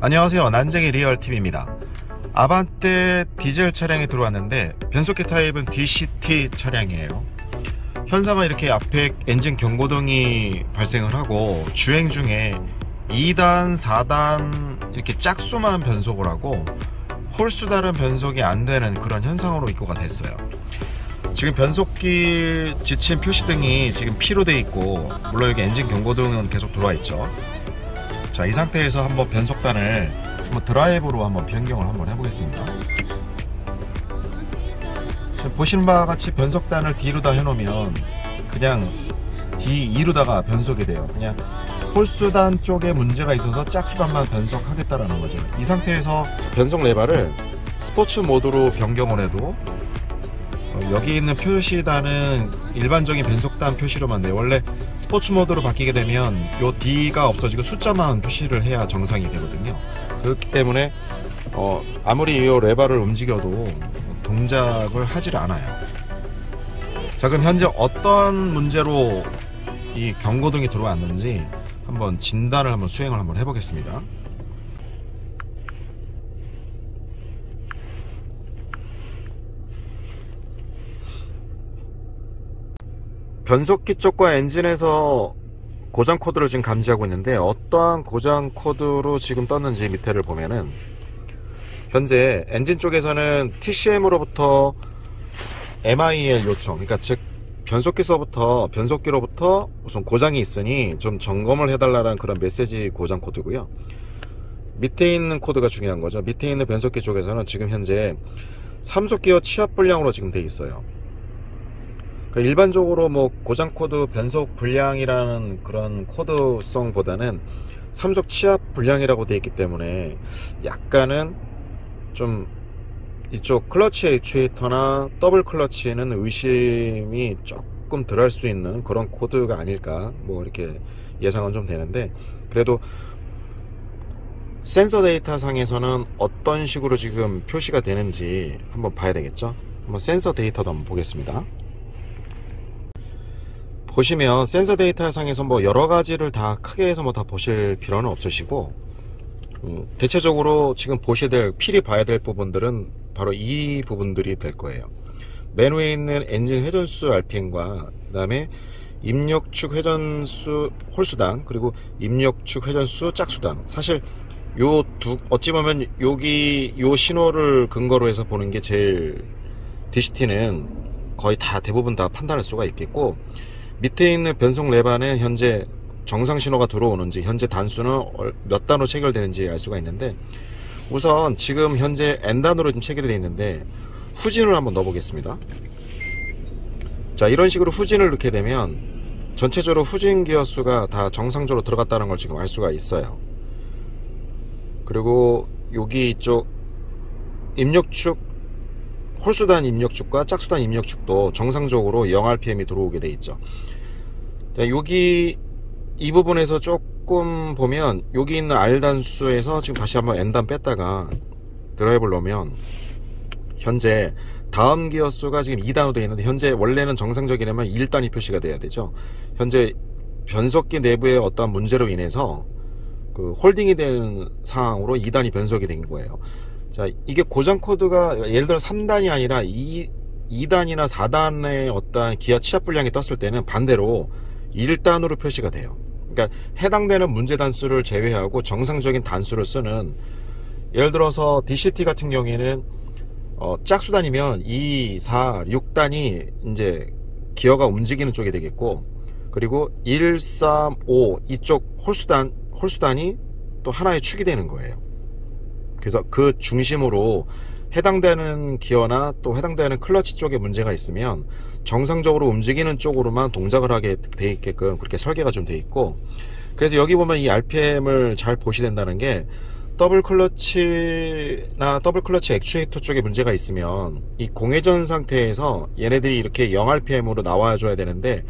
안녕하세요, 난쟁이 리얼TV입니다. 아반떼 디젤 차량이 들어왔는데 변속기 타입은 DCT 차량이에요. 현상은 이렇게 앞에 엔진 경고등이 발생을 하고 주행 중에 2단, 4단 이렇게 짝수만 변속을 하고 홀수 다른 변속이 안 되는 그런 현상으로 입고가 됐어요. 지금 변속기 지침 표시등이 지금 P로 되어 있고, 물론 여기 엔진 경고등은 계속 들어와 있죠. 자, 이 상태에서 한번 변속단을 한번 드라이브로 한번 변경을 한번 해보겠습니다. 보시는 바와 같이 변속단을 D로다 해놓으면 그냥 D2로다가 변속이 돼요. 그냥 홀수단 쪽에 문제가 있어서 짝수단만 변속하겠다라는 거죠. 이 상태에서 변속 레버를 스포츠 모드로 변경을 해도 여기 있는 표시단은 일반적인 변속단 표시로만 돼요. 원래 스포츠 모드로 바뀌게 되면 요 D가 없어지고 숫자만 표시를 해야 정상이 되거든요. 그렇기 때문에 아무리 이 레버를 움직여도 동작을 하질 않아요. 자, 그럼 현재 어떤 문제로 이 경고등이 들어왔는지 한번 진단을 한번 수행을 한번 해보겠습니다. 변속기 쪽과 엔진에서 고장 코드를 지금 감지하고 있는데, 어떠한 고장 코드로 지금 떴는지 밑에를 보면은 현재 엔진 쪽에서는 TCM으로부터 MIL 요청, 그러니까 즉 변속기로부터 우선 고장이 있으니 좀 점검을 해달라는 그런 메시지 고장 코드고요. 밑에 있는 코드가 중요한 거죠. 밑에 있는 변속기 쪽에서는 지금 현재 3속 기어 취합 불량으로 지금 돼 있어요. 일반적으로 뭐 고장 코드 변속 불량이라는 그런 코드성보다는 3속 취합 불량이라고 되어 있기 때문에 약간은 좀 이쪽 클러치 액추에이터나 더블 클러치에는 의심이 조금 덜할 수 있는 그런 코드가 아닐까, 뭐 이렇게 예상은 좀 되는데, 그래도 센서 데이터 상에서는 어떤 식으로 지금 표시가 되는지 한번 봐야 되겠죠. 한번 센서 데이터도 한번 보겠습니다. 보시면 센서 데이터 상에서 뭐 여러 가지를 다 크게 해서 뭐 다 보실 필요는 없으시고, 대체적으로 지금 보셔야 될, 필히 봐야 될 부분들은 바로 이 부분들이 될 거예요. 맨 위에 있는 엔진 회전수 RPM과 그 다음에 입력축 회전수 홀수당, 그리고 입력축 회전수 짝수당. 사실 요 어찌 보면 여기 요 신호를 근거로 해서 보는 게 제일 DCT는 거의 다 대부분 다 판단할 수가 있겠고, 밑에 있는 변속 레버는 현재 정상 신호가 들어오는지, 현재 단수는 몇 단으로 체결되는지 알 수가 있는데, 우선 지금 현재 N단으로 좀 체결이 되어 있는데 후진을 한번 넣어 보겠습니다. 자, 이런 식으로 후진을 넣게 되면 전체적으로 후진 기어 수가 다 정상적으로 들어갔다는 걸 지금 알 수가 있어요. 그리고 여기 이쪽 입력축, 홀수단 입력축과 짝수단 입력축도 정상적으로 0rpm이 들어오게 돼 있죠. 자, 여기 이 부분에서 조금 보면 여기 있는 R 단수에서 지금 다시 한번 N단 뺐다가 드라이브를 넣으면 현재 다음 기어 수가 지금 2단으로 되어 있는데, 현재 원래는 정상적이려면 1단이 표시가 돼야 되죠. 현재 변속기 내부의 어떤 문제로 인해서 그 홀딩이 되는 상황으로 2단이 변속이 된 거예요. 자, 이게 고장 코드가 예를 들어 3단이 아니라 2단이나 4단의 어떤 기아 취합 불량이 떴을 때는 반대로 1단으로 표시가 돼요. 그러니까 해당되는 문제 단수를 제외하고 정상적인 단수를 쓰는, 예를 들어서 DCT 같은 경우에는 짝수단이면 2, 4, 6단이 이제 기어가 움직이는 쪽이 되겠고, 그리고 1, 3, 5 이쪽 홀수단이 또 하나의 축이 되는 거예요. 그래서 그 중심으로 해당되는 기어나 또 해당되는 클러치 쪽에 문제가 있으면 정상적으로 움직이는 쪽으로만 동작을 하게 돼 있게끔 그렇게 설계가 좀 돼 있고, 그래서 여기 보면 이 RPM을 잘 보셔야 된다는 게, 더블 클러치나 더블 클러치 액추에이터 쪽에 문제가 있으면 이 공회전 상태에서 얘네들이 이렇게 0rpm으로 나와 줘야 되는데,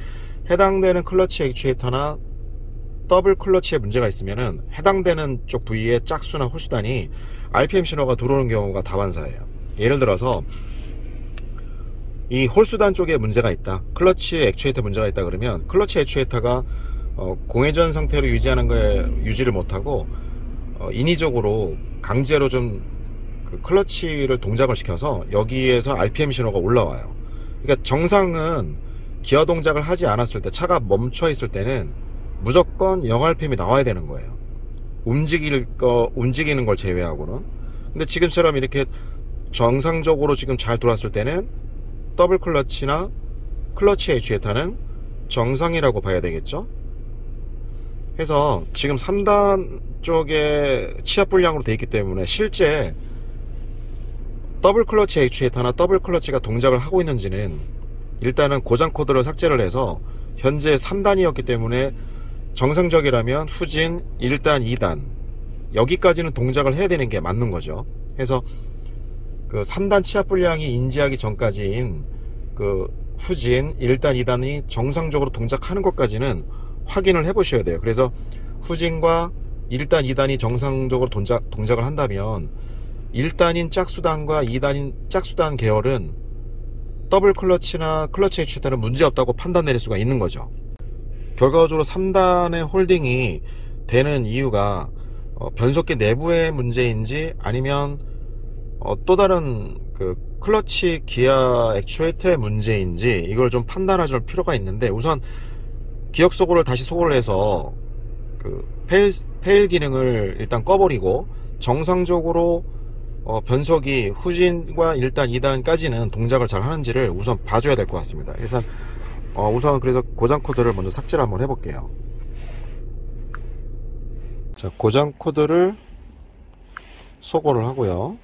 해당되는 클러치 액추에이터나 더블 클러치에 문제가 있으면은 해당되는 쪽 부위의 짝수나 홀수단이 RPM 신호가 들어오는 경우가 다반사예요. 예를 들어서 이 홀수단 쪽에 문제가 있다, 클러치 액추에이터 문제가 있다 그러면 클러치 액추에이터가 공회전 상태로 유지하는 거에 유지를 못하고 인위적으로 강제로 좀 그 클러치를 동작을 시켜서 여기에서 RPM 신호가 올라와요. 그러니까 정상은 기어 동작을 하지 않았을 때, 차가 멈춰 있을 때는 무조건 0rpm이 나와야 되는 거예요. 움직이는 걸 제외하고는. 근데 지금처럼 이렇게 정상적으로 지금 잘 돌았을 때는 더블 클러치나 클러치 H에타는 정상이라고 봐야 되겠죠. 해서 지금 3단 쪽에 치압 불량으로 되어 있기 때문에 실제 더블 클러치 H에타나 더블 클러치가 동작을 하고 있는지는 일단은 고장 코드를 삭제를 해서 현재 3단이었기 때문에 정상적이라면 후진 1단, 2단 여기까지는 동작을 해야 되는 게 맞는 거죠. 그래서 그 3단 치압 불량이 인지하기 전까지인 그 후진 1단, 2단이 정상적으로 동작하는 것까지는 확인을 해 보셔야 돼요. 그래서 후진과 1단, 2단이 정상적으로 동작을 한다면 1단인 짝수단과 2단인 짝수단 계열은 더블 클러치나 클러치 H에타는 문제없다고 판단 내릴 수가 있는 거죠. 결과적으로 3단의 홀딩이 되는 이유가 변속기 내부의 문제인지 아니면 또 다른 그 클러치 기아 액추에이터의 문제인지 이걸 좀 판단할 필요가 있는데, 우선 기억 소고를 다시 소고를 해서 그 페일 기능을 일단 꺼버리고 정상적으로 변속이 후진과 1단, 2단까지는 동작을 잘 하는지를 우선 봐줘야 될 것 같습니다. 우선 그래서 고장 코드를 먼저 삭제를 한번 해볼게요. 자, 고장 코드를 소고를 하고요.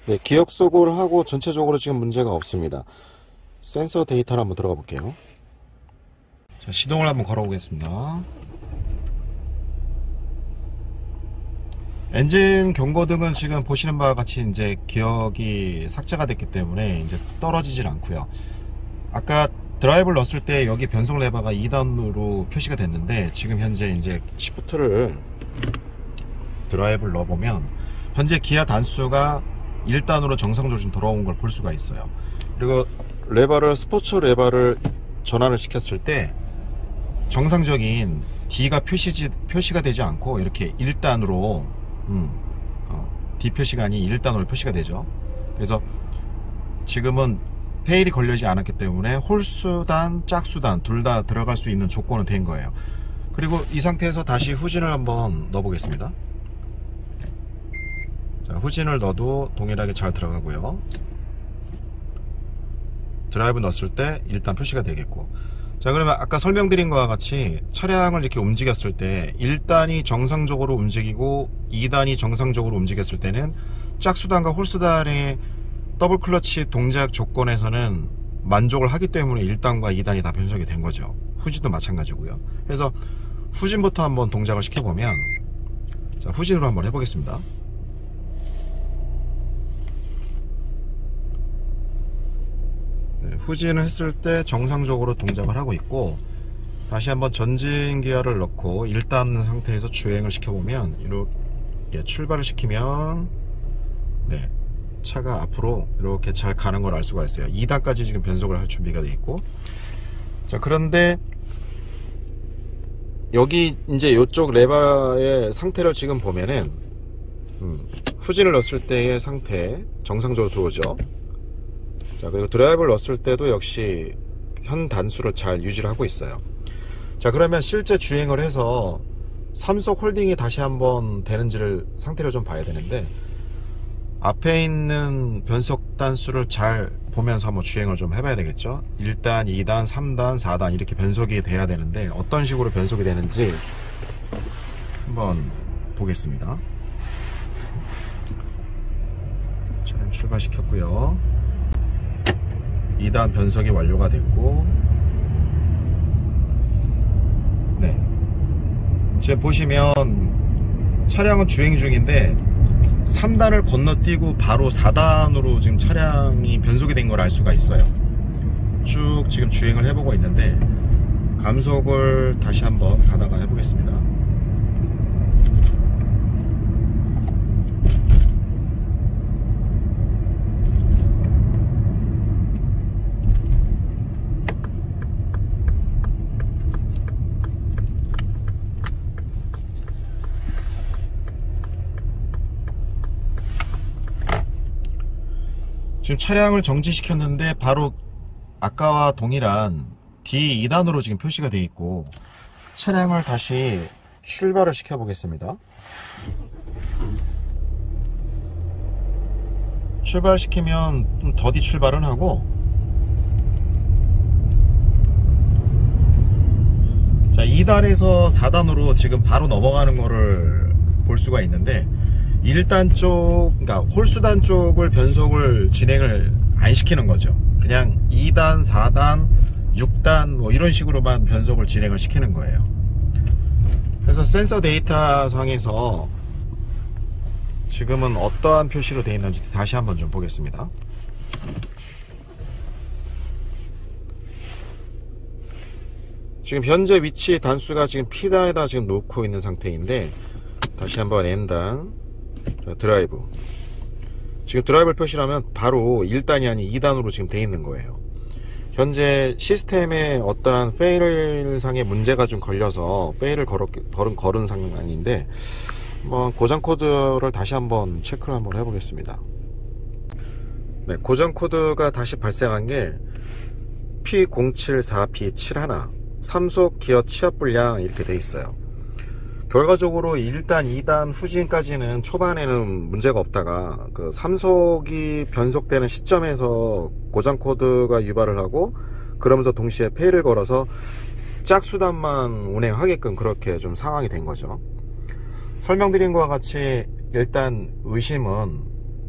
네, 기억 소고를 하고 전체적으로 지금 문제가 없습니다. 센서 데이터를 한번 들어가 볼게요. 자, 시동을 한번 걸어 보겠습니다. 엔진 경고등은 지금 보시는 바와 같이 이제 기억이 삭제가 됐기 때문에 이제 떨어지질 않고요. 아까 드라이브를 넣었을 때 여기 변속 레버가 2단으로 표시가 됐는데, 지금 현재 이제 시프트를 드라이브를 넣어보면 현재 기아 단수가 1단으로 정상적으로 좀 돌아온 걸 볼 수가 있어요. 그리고 스포츠 레버를 전환을 시켰을 때 정상적인 D가 표시가 되지 않고 이렇게 1단으로 D 표시가 아닌 1단으로 표시가 되죠. 그래서 지금은 페일이 걸리지 않았기 때문에 홀수단, 짝수단 둘 다 들어갈 수 있는 조건은 된 거예요. 그리고 이 상태에서 다시 후진을 한번 넣어 보겠습니다. 자, 후진을 넣어도 동일하게 잘 들어가고요. 드라이브 넣었을 때 일단 표시가 되겠고, 자, 그러면 아까 설명드린 것과 같이 차량을 이렇게 움직였을 때 1단이 정상적으로 움직이고 2단이 정상적으로 움직였을 때는 짝수단과 홀수단의 더블 클러치 동작 조건에서는 만족을 하기 때문에 1단과 2단이 다 변속이 된 거죠. 후진도 마찬가지고요. 그래서 후진부터 한번 동작을 시켜보면, 자, 후진으로 한번 해보겠습니다. 후진을 했을 때 정상적으로 동작을 하고 있고, 다시 한번 전진 기어를 넣고 1단 상태에서 주행을 시켜보면 이렇게 출발을 시키면 네, 차가 앞으로 이렇게 잘 가는 걸 알 수가 있어요. 2단까지 지금 변속을 할 준비가 되어 있고, 자, 그런데 여기 이제 이쪽 레버의 상태를 지금 보면은 후진을 넣었을 때의 상태 정상적으로 들어오죠. 자, 그리고 드라이브를 넣었을 때도 역시 현 단수를 잘 유지를 하고 있어요. 자, 그러면 실제 주행을 해서 3속 홀딩이 다시 한번 되는지를 상태를 좀 봐야 되는데, 앞에 있는 변속 단수를 잘 보면서 한번 주행을 좀 해봐야 되겠죠. 1단, 2단, 3단, 4단 이렇게 변속이 돼야 되는데 어떤 식으로 변속이 되는지 한번 보겠습니다. 차량 출발시켰고요. 2단 변속이 완료가 됐고, 네, 지금 보시면 차량은 주행 중인데 3단을 건너뛰고 바로 4단으로 지금 차량이 변속이 된 걸 알 수가 있어요. 쭉 지금 주행을 해보고 있는데 감속을 다시 한번 가다가 해보겠습니다. 지금 차량을 정지시켰는데 바로 아까와 동일한 D2단으로 지금 표시가 되어 있고, 차량을 다시 출발을 시켜 보겠습니다. 출발시키면 좀 더디 출발은 하고, 자 2단에서 4단으로 지금 바로 넘어가는 거를 볼 수가 있는데, 1단 쪽, 그러니까 홀수단 쪽을 변속을 진행을 안 시키는 거죠. 그냥 2단, 4단, 6단 뭐 이런 식으로만 변속을 진행을 시키는 거예요. 그래서 센서 데이터 상에서 지금은 어떠한 표시로 되어 있는지 다시 한번 좀 보겠습니다. 지금 현재 위치 단수가 지금 P단에다 지금 놓고 있는 상태인데, 다시 한번 N단, 드라이브. 지금 드라이브 표시라면 바로 1단이 아닌 2단으로 지금 되어 있는 거예요. 현재 시스템에 어떠한 페일상의 문제가 좀 걸려서 페일을 걸은 상황인데, 고장 코드를 다시 한번 체크를 한번 해보겠습니다. 네, 고장 코드가 다시 발생한 게 P074P71 3속 기어 취합 불량 이렇게 돼 있어요. 결과적으로 1단, 2단 후진까지는 초반에는 문제가 없다가 그 3속이 변속되는 시점에서 고장 코드가 유발을 하고, 그러면서 동시에 페일을 걸어서 짝수단만 운행하게끔 그렇게 좀 상황이 된 거죠. 설명드린 것과 같이 일단 의심은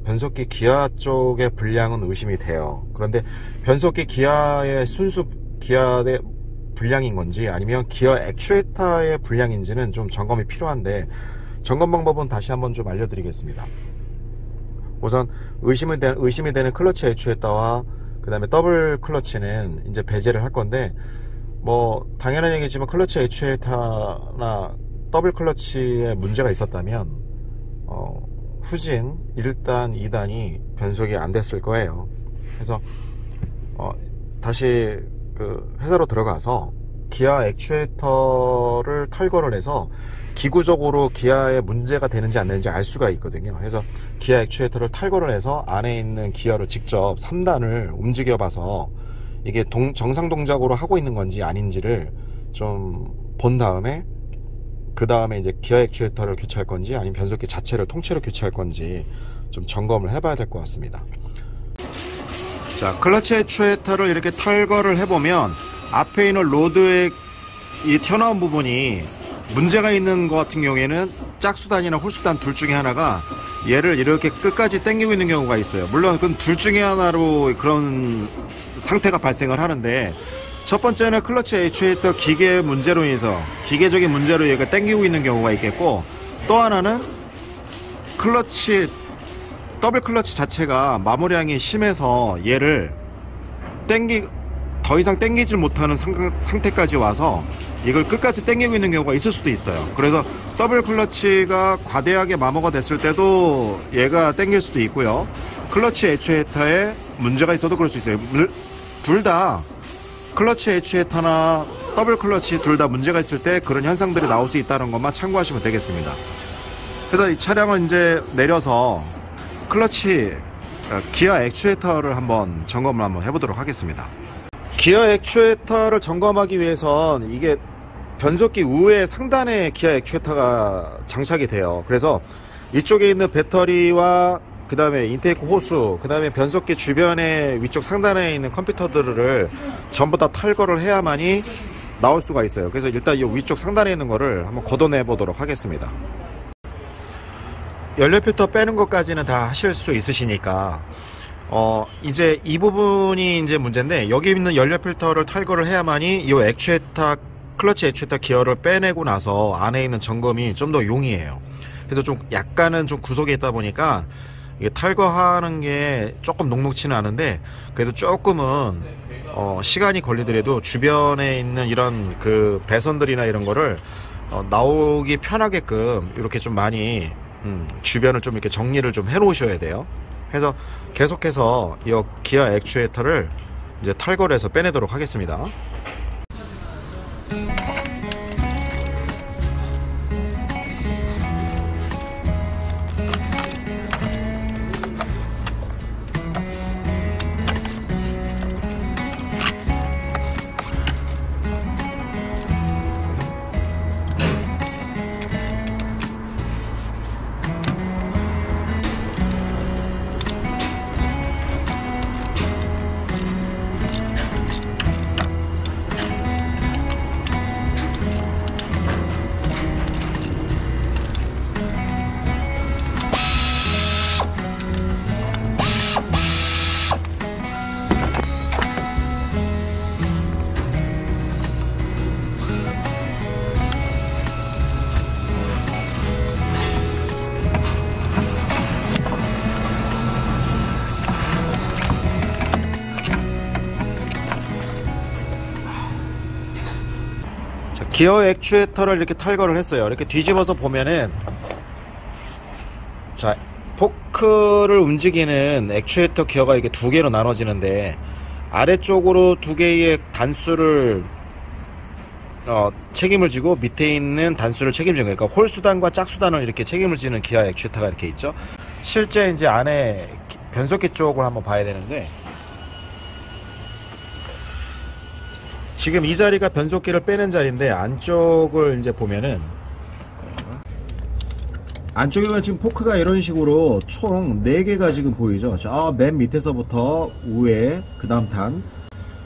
변속기 기아 쪽의 불량은 의심이 돼요. 그런데 변속기 기아의 순수 기아의 불량인 건지 아니면 기어 액추에이터의 불량인지는 좀 점검이 필요한데, 점검 방법은 다시 한번 좀 알려드리겠습니다. 우선 의심이 되는 클러치 액추에이터와 그 다음에 더블 클러치는 이제 배제를 할 건데, 당연한 얘기지만 클러치 액추에이터나 더블 클러치에 문제가 있었다면 후진 1단, 2단이 변속이 안 됐을 거예요. 그래서 다시 그 회사로 들어가서 기아 액추에이터를 탈거를 해서 기구적으로 기아에 문제가 되는지 안 되는지 알 수가 있거든요. 그래서 기아 액추에이터를 탈거를 해서 안에 있는 기어를 직접 3단을 움직여 봐서 이게 정상 동작으로 하고 있는 건지 아닌지를 좀 본 다음에, 그 다음에 이제 기아 액추에이터를 교체할 건지 아니면 변속기 자체를 통째로 교체할 건지 좀 점검을 해봐야 될 것 같습니다. 자, 클러치 액추에이터를 이렇게 탈거를 해보면 앞에 있는 로드의 이 튀어나온 부분이 문제가 있는 것 같은 경우에는 짝수단이나 홀수단 둘 중에 하나가 얘를 이렇게 끝까지 당기고 있는 경우가 있어요. 물론 그건 둘 중에 하나로 그런 상태가 발생을 하는데, 첫 번째는 클러치 액추에이터 기계 문제로 인해서, 기계적인 문제로 얘가 당기고 있는 경우가 있겠고, 또 하나는 더블 클러치 자체가 마모량이 심해서 얘를 더 이상 당기질 못하는 상태까지 와서 이걸 끝까지 당기고 있는 경우가 있을 수도 있어요. 그래서 더블 클러치가 과대하게 마모가 됐을 때도 얘가 당길 수도 있고요. 클러치 액추에이터에 문제가 있어도 그럴 수 있어요. 둘 다 클러치 액추에이터나 더블 클러치 둘 다 문제가 있을 때 그런 현상들이 나올 수 있다는 것만 참고하시면 되겠습니다. 그래서 이 차량을 이제 내려서 기어 액추에이터를 한번 점검을 한번 해보도록 하겠습니다. 기어 액추에이터를 점검하기 위해선 이게 변속기 우회 상단에 기어 액추에이터가 장착이 돼요. 그래서 이쪽에 있는 배터리와 그 다음에 인테이크 호수, 그 다음에 변속기 주변에 위쪽 상단에 있는 컴퓨터들을 전부 다 탈거를 해야만이 나올 수가 있어요. 그래서 일단 이 위쪽 상단에 있는 거를 한번 걷어내 보도록 하겠습니다. 연료 필터 빼는 것까지는 다 하실 수 있으시니까 이제 이 부분이 이제 문제인데, 여기 있는 연료 필터를 탈거를 해야만이 이 클러치 액추에이터 기어를 빼내고 나서 안에 있는 점검이 좀 더 용이해요. 그래서 좀 약간은 좀 구석에 있다 보니까 이게 탈거하는 게 조금 녹록치는 않은데, 그래도 조금은 시간이 걸리더라도 주변에 있는 이런 그 배선들이나 이런 거를 나오기 편하게끔 이렇게 좀 많이 주변을 좀 이렇게 정리를 좀 해 놓으셔야 돼요. 그래서 계속해서 이 기아 액추에이터를 이제 탈거를 해서 빼내도록 하겠습니다. 기어 액추에이터를 이렇게 탈거를 했어요. 이렇게 뒤집어서 보면은, 자, 포크를 움직이는 액추에이터 기어가 이렇게 두 개로 나눠지는데, 아래쪽으로 두 개의 단수를 책임을 지고 밑에 있는 단수를 책임지는 거예요. 그러니까 홀수단과 짝수단을 이렇게 책임을 지는 기어 액추에이터가 이렇게 있죠. 실제 이제 안에 변속기 쪽을 한번 봐야 되는데, 지금 이 자리가 변속기를 빼는 자리인데, 안쪽을 이제 보면은, 안쪽에 보면 지금 포크가 이런 식으로 총 4개가 지금 보이죠. 저 맨 밑에서부터 우에, 그 다음 단,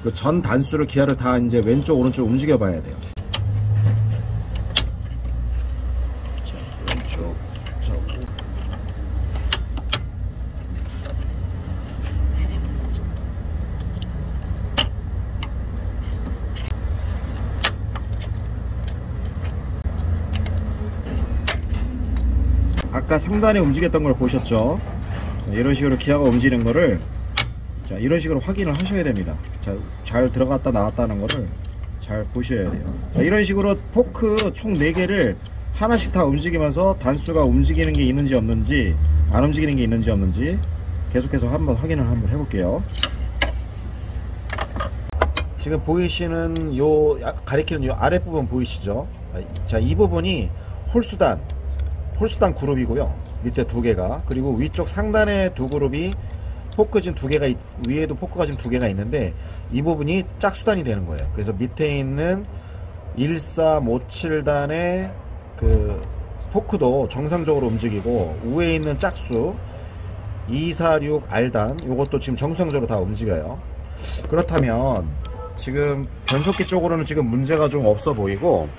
그 전 단수를 기아를 다 이제 왼쪽 오른쪽 움직여 봐야 돼요. 자, 왼쪽, 아까 상단에 움직였던 걸 보셨죠? 이런 식으로 기아가 움직이는 거를, 자, 이런 식으로 확인을 하셔야 됩니다. 자, 잘 들어갔다 나왔다는 거를 잘 보셔야 돼요. 자, 이런 식으로 포크 총 4개를 하나씩 다 움직이면서 단수가 움직이는 게 있는지 없는지, 안 움직이는 게 있는지 없는지 계속해서 한번 확인을 한번 해볼게요. 지금 보이시는 요 가리키는 요 아랫부분 보이시죠? 자, 이 부분이 홀수단 그룹이고요. 밑에 2개가, 그리고 위쪽 상단에 2그룹이 포크 지금 2개가, 위에도 포크가 지금 2개가 있는데, 이 부분이 짝수단이 되는 거예요. 그래서 밑에 있는 1357단의 그 포크도 정상적으로 움직이고, 위에 있는 짝수 246R단 요것도 지금 정상적으로 다 움직여요. 그렇다면 지금 변속기 쪽으로는 지금 문제가 좀 없어 보이고,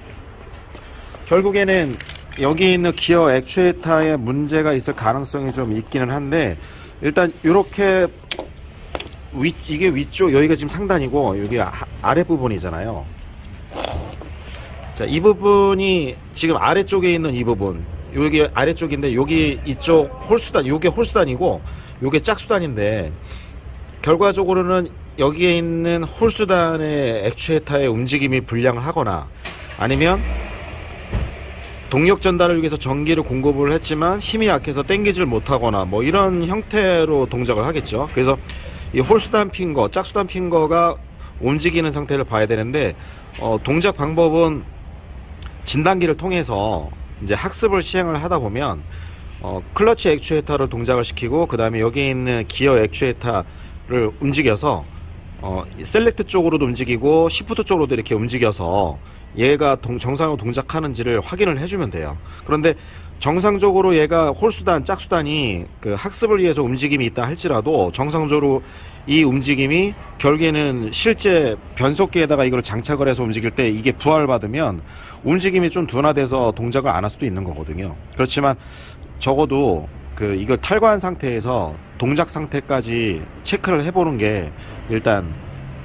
결국에는 여기 있는 기어 액추에이터에 문제가 있을 가능성이 좀 있기는 한데, 일단 이렇게 이게 위쪽, 여기가 지금 상단이고 여기 아랫부분이잖아요. 자, 이 부분이 지금 아래쪽에 있는 이 부분, 여기 아래쪽인데, 여기 이쪽 홀수단, 요게 홀수단이고 요게 짝수단인데, 결과적으로는 여기에 있는 홀수단의 액추에이터의 움직임이 불량을 하거나, 아니면 동력 전달을 위해서 전기를 공급을 했지만 힘이 약해서 당기질 못하거나, 뭐 이런 형태로 동작을 하겠죠. 그래서 이 홀수단 핑거, 짝수단 핑거가 움직이는 상태를 봐야 되는데, 동작 방법은 진단기를 통해서 이제 학습을 시행을 하다 보면, 클러치 액추에이터를 동작을 시키고, 그 다음에 여기 있는 기어 액추에이터를 움직여서 셀렉트 쪽으로도 움직이고 시프트 쪽으로도 이렇게 움직여서 얘가 정상으로 동작하는지를 확인을 해주면 돼요. 그런데 정상적으로 얘가 홀수단, 짝수단이 그 학습을 위해서 움직임이 있다 할지라도, 정상적으로 이 움직임이 결국에는 실제 변속기에다가 이걸 장착을 해서 움직일 때 이게 부하를 받으면 움직임이 좀 둔화돼서 동작을 안 할 수도 있는 거거든요. 그렇지만 적어도 이걸 탈거한 상태에서 동작 상태까지 체크를 해보는 게 일단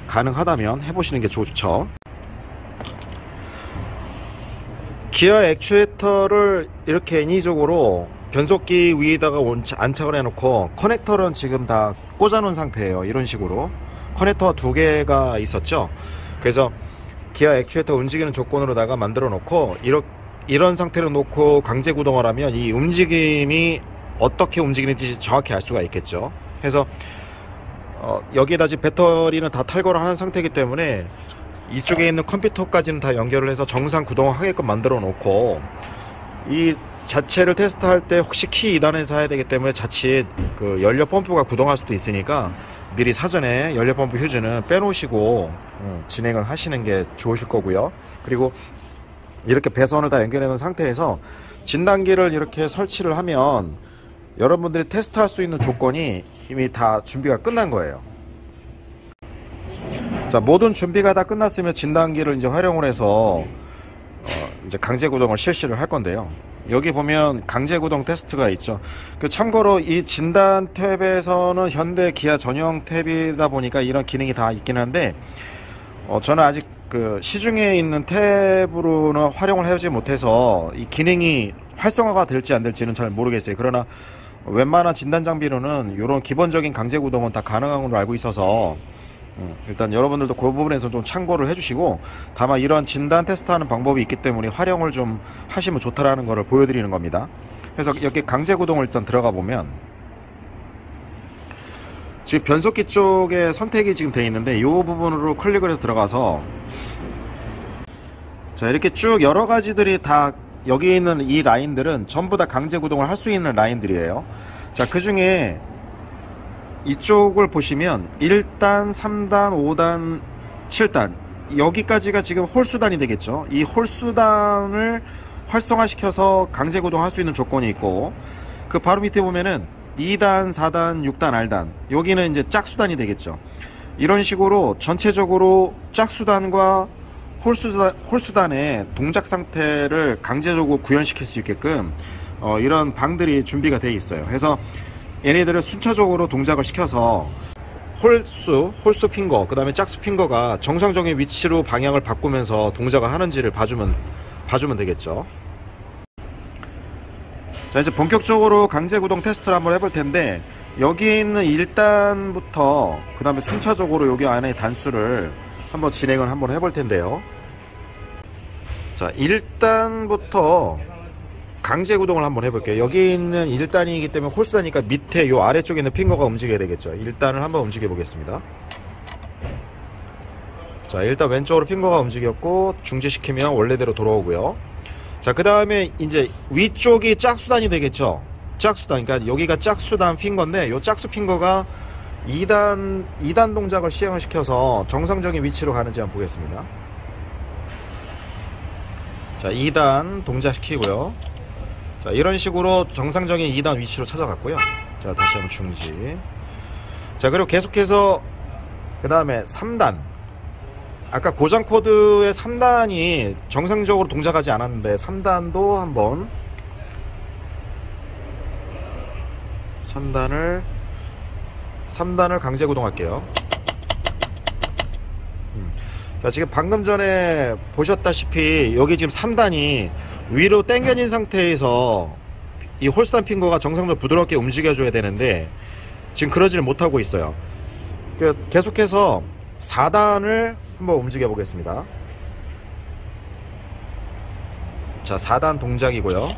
가능하다면 해보시는 게 좋죠. 기어 액추에이터를 이렇게 인위적으로 변속기 위에다가 안착을 해놓고, 커넥터는 지금 다 꽂아놓은 상태예요. 이런 식으로 커넥터가 2개가 있었죠. 그래서 기어 액추에이터 움직이는 조건으로다가 만들어 놓고, 이런 상태로 놓고 강제 구동을 하면 이 움직임이 어떻게 움직이는지 정확히 알 수가 있겠죠. 그래서 여기에다 지금 배터리는 다 탈거를 하는 상태이기 때문에 이쪽에 있는 컴퓨터까지는 다 연결을 해서 정상 구동을 하게끔 만들어 놓고, 이 자체를 테스트할 때 혹시 키 2단에서 해야 되기 때문에 자칫 그 연료 펌프가 구동할 수도 있으니까 미리 사전에 연료 펌프 휴즈는 빼놓으시고 진행을 하시는 게 좋으실 거고요. 그리고 이렇게 배선을 다 연결해 놓은 상태에서 진단기를 이렇게 설치를 하면 여러분들이 테스트할 수 있는 조건이 이미 다 준비가 끝난 거예요. 자, 모든 준비가 다 끝났으면 진단기를 이제 활용을 해서 이제 강제 구동을 실시를 할 건데요. 여기 보면 강제 구동 테스트가 있죠. 참고로 이 진단 탭에서는 현대 기아 전용 탭이다 보니까 이런 기능이 다 있긴 한데, 저는 아직 그 시중에 있는 탭으로는 활용을 하지 못해서 이 기능이 활성화가 될지 안 될지는 잘 모르겠어요. 그러나 웬만한 진단 장비로는 이런 기본적인 강제 구동은 다 가능한 걸로 알고 있어서 일단 여러분들도 그 부분에서 좀 참고를 해주시고, 다만 이런 진단 테스트하는 방법이 있기 때문에 활용을 좀 하시면 좋다라는 것을 보여드리는 겁니다. 그래서 여기 강제 구동을 일단 들어가 보면 지금 변속기 쪽에 선택이 지금 되어 있는데 이 부분으로 클릭을 해서 들어가서, 자, 이렇게 쭉 여러 가지들이 다 여기 있는 이 라인들은 전부 다 강제 구동을 할 수 있는 라인들이에요. 자, 그 중에 이쪽을 보시면 1단, 3단, 5단, 7단, 여기까지가 지금 홀수단이 되겠죠. 이 홀수단을 활성화시켜서 강제 구동할 수 있는 조건이 있고, 그 바로 밑에 보면은 2단, 4단, 6단, R단, 여기는 이제 짝수단이 되겠죠. 이런 식으로 전체적으로 짝수단과 홀수단의 동작 상태를 강제적으로 구현시킬 수 있게끔 이런 방들이 준비가 되어 있어요. 그래서 얘네들을 순차적으로 동작을 시켜서 홀수 핑거, 그 다음에 짝수 핑거가 정상적인 위치로 방향을 바꾸면서 동작을 하는지를 봐주면 되겠죠. 자, 이제 본격적으로 강제 구동 테스트를 한번 해볼 텐데, 여기에 있는 1단부터 그 다음에 순차적으로 여기 안에 단수를 한번 진행을 한번 해볼 텐데요. 자, 1단부터 강제 구동을 한번 해볼게요. 여기 있는 1단이기 때문에 홀수단이니까 밑에 요 아래쪽에 있는 핑거가 움직여야 되겠죠. 1단을 한번 움직여 보겠습니다. 자, 일단 왼쪽으로 핑거가 움직였고 중지시키면 원래대로 돌아오고요. 자, 그 다음에 이제 위쪽이 짝수단이 되겠죠. 짝수단, 그러니까 여기가 짝수단 핑거인데 요 짝수 핑거가 2단 동작을 시행을 시켜서 정상적인 위치로 가는지 한번 보겠습니다. 자, 2단 동작시키고요. 자, 이런 식으로 정상적인 2단 위치로 찾아갔고요. 자, 다시 한번 중지. 자, 그리고 계속해서 그 다음에 3단, 아까 고장 코드의 3단이 정상적으로 동작하지 않았는데 3단도 한번 3단을 강제 구동할게요. 자, 지금 방금 전에 보셨다시피 여기 지금 3단이 위로 당겨진 상태에서 이 홀수단 핑거가 정상적으로 부드럽게 움직여줘야 되는데 지금 그러지를 못하고 있어요. 계속해서 4단을 한번 움직여 보겠습니다. 자, 4단 동작이고요.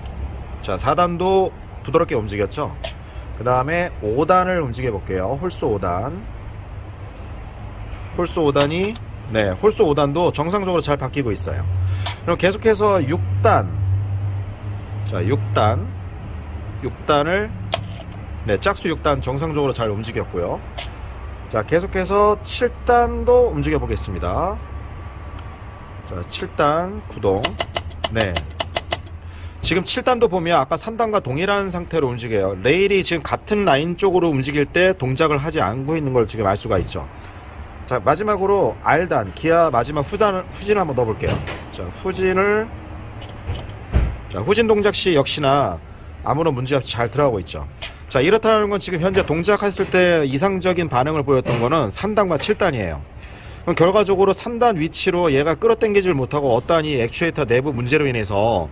자, 4단도 부드럽게 움직였죠. 그 다음에 5단을 움직여 볼게요. 홀수 5단. 홀수 5단이, 네, 홀수 5단도 정상적으로 잘 바뀌고 있어요. 그럼 계속해서 6단. 자, 6단을, 네, 짝수 6단 정상적으로 잘 움직였고요. 자, 계속해서 7단도 움직여 보겠습니다. 자, 7단 구동. 네, 지금 7단도 보면 아까 3단과 동일한 상태로 움직여요. 레일이 지금 같은 라인 쪽으로 움직일 때 동작을 하지 않고 있는 걸 지금 알 수가 있죠. 자, 마지막으로 R단, 기아 마지막 후진을 한번 넣어 볼게요. 자, 후진 동작 시 역시나 아무런 문제 없이 잘 들어가고 있죠. 자, 이렇다는 건 지금 현재 동작했을 때 이상적인 반응을 보였던 거는 3단과 7단이에요. 그럼 결과적으로 3단 위치로 얘가 끌어당기질 못하고 어떠한 이 액추에이터 내부 문제로 인해서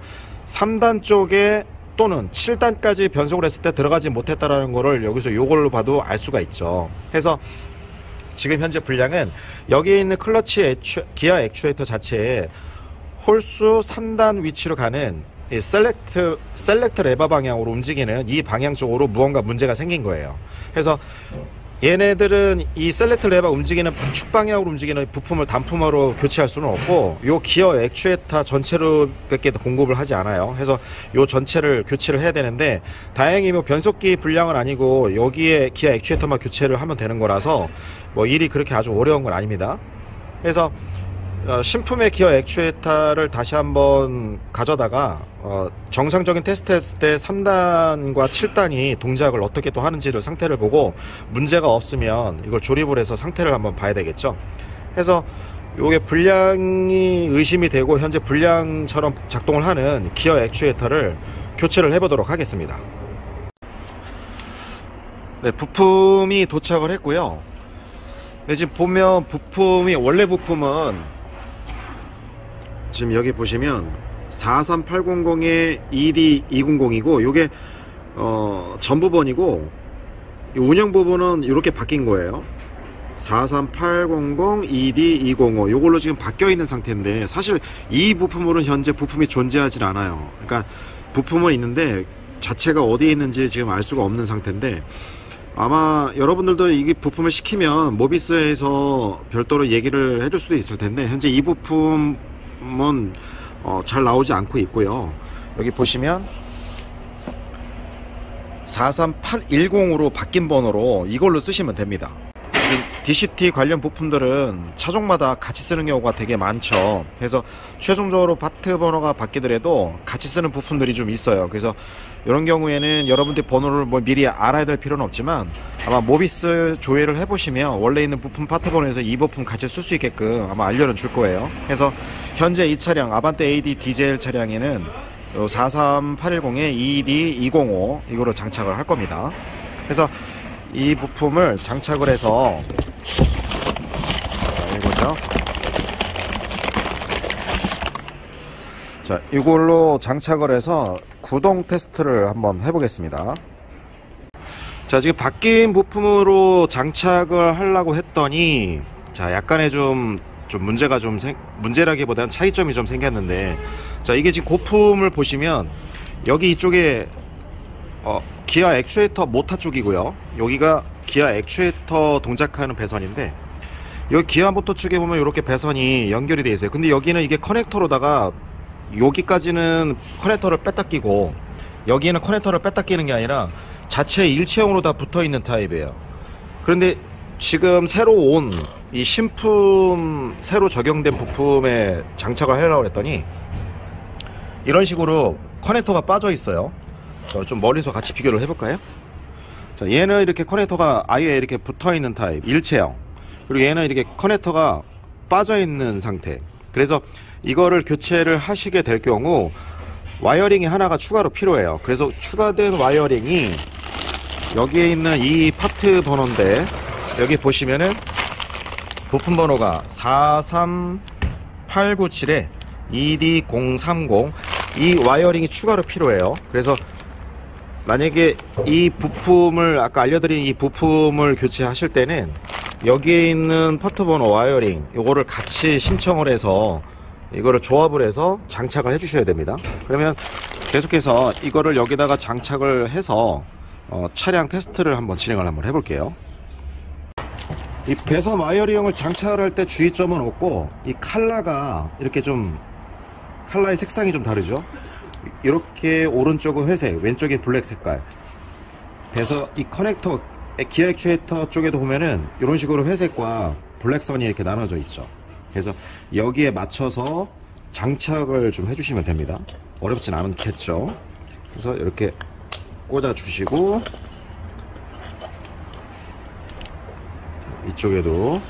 3단 쪽에 또는 7단까지 변속을 했을 때 들어가지 못했다라는 거를 여기서 요걸로 봐도 알 수가 있죠. 그래서 지금 현재 분량은 여기에 있는 클러치 기아 액추에이터 자체에 홀수 3단 위치로 가는 이 셀렉트 레버 방향으로 움직이는 이 방향 쪽으로 무언가 문제가 생긴 거예요. 그래서 얘네들은 이 셀렉트 레버 움직이는 축 방향으로 움직이는 부품을 단품으로 교체할 수는 없고 요 기어 액추에이터 전체로 밖에 공급을 하지 않아요. 그래서 요 전체를 교체를 해야 되는데 다행히 뭐 변속기 분량은 아니고 여기에 기어 액추에이터만 교체를 하면 되는 거라서 뭐 일이 그렇게 아주 어려운 건 아닙니다. 그래서 신품의 기어 액추에이터를 다시 한번 가져다가 정상적인 테스트 했을 때 3단과 7단이 동작을 어떻게 또 하는지를 상태를 보고 문제가 없으면 이걸 조립을 해서 상태를 한번 봐야 되겠죠. 그래서 요게 불량이 의심이 되고 현재 불량처럼 작동을 하는 기어 액추에이터를 교체를 해 보도록 하겠습니다. 네, 부품이 도착을 했고요. 네, 지금 보면 부품이 원래 부품은 지금 여기 보시면 43800의 ED200이고 요게 전부번이고 운영 부분은 이렇게 바뀐 거예요. 43800 ED205 요걸로 지금 바뀌어 있는 상태인데, 사실 이 부품으로는 현재 부품이 존재하지 않아요. 그러니까 부품은 있는데 자체가 어디에 있는지 지금 알 수가 없는 상태인데, 아마 여러분들도 이 부품을 시키면 모비스에서 별도로 얘기를 해줄 수도 있을 텐데, 현재 이 부품은 잘 나오지 않고 있고요. 여기 보시면 43810으로 바뀐 번호로 이걸로 쓰시면 됩니다. DCT 관련 부품들은 차종마다 같이 쓰는 경우가 되게 많죠. 그래서 최종적으로 파트 번호가 바뀌더라도 같이 쓰는 부품들이 좀 있어요. 그래서 이런 경우에는 여러분들 번호를 뭐 미리 알아야 될 필요는 없지만, 아마 모비스 조회를 해보시면 원래 있는 부품 파트 번호에서 이 부품 같이 쓸 수 있게끔 아마 알려는 줄 거예요. 그래서 현재 이 차량 아반떼 AD 디젤 차량에는 43810에 ED205 이거로 장착을 할 겁니다. 그래서 이 부품을 장착을 해서, 이거죠. 자, 이걸로 장착을 해서 구동 테스트를 한번 해보겠습니다. 자, 지금 바뀐 부품으로 장착을 하려고 했더니, 자, 약간의 문제가 문제라기보다는 차이점이 좀 생겼는데, 자, 이게 지금 고품을 보시면 여기 이쪽에 기아 액추에이터 모터 쪽이고요. 여기가 기아 액추에이터 동작하는 배선인데, 여기 기아 모터 쪽에 보면 이렇게 배선이 연결이 되어 있어요. 근데 여기는 이게 커넥터로다가 여기까지는 커넥터를 뺐다 끼고, 여기에는 커넥터를 뺐다 끼는 게 아니라 자체 일체형으로 다 붙어 있는 타입이에요. 그런데 지금 새로 온 이 신품 새로 적용된 부품에 장착을 하려고 했더니 이런 식으로 커넥터가 빠져 있어요. 좀 멀리서 같이 비교를 해볼까요? 자, 얘는 이렇게 커넥터가 아예 이렇게 붙어 있는 타입 일체형, 그리고 얘는 이렇게 커넥터가 빠져 있는 상태. 그래서 이거를 교체를 하시게 될 경우 와이어링이 하나가 추가로 필요해요. 그래서 추가된 와이어링이 여기에 있는 이 파트 번호인데, 여기 보시면은 부품 번호가 43897에 ED030, 이 와이어링이 추가로 필요해요. 그래서 만약에 이 부품을 아까 알려드린 이 부품을 교체하실 때는 여기에 있는 파트 번호 와이어링 요거를 같이 신청을 해서 이거를 조합을 해서 장착을 해 주셔야 됩니다. 그러면 계속해서 이거를 여기다가 장착을 해서 차량 테스트를 한번 진행을 한번 해볼게요. 이 배선 와이어링을 장착을 할 때 주의점은 없고, 이 칼라가 이렇게 좀 칼라의 색상이 좀 다르죠. 이렇게 오른쪽은 회색, 왼쪽이 블랙 색깔. 그래서 이 커넥터 기아 액추에이터 쪽에도 보면은 이런 식으로 회색과 블랙선이 이렇게 나눠져 있죠. 그래서 여기에 맞춰서 장착을 좀 해주시면 됩니다. 어렵진 않겠죠. 그래서 이렇게 꽂아 주시고, 이쪽에도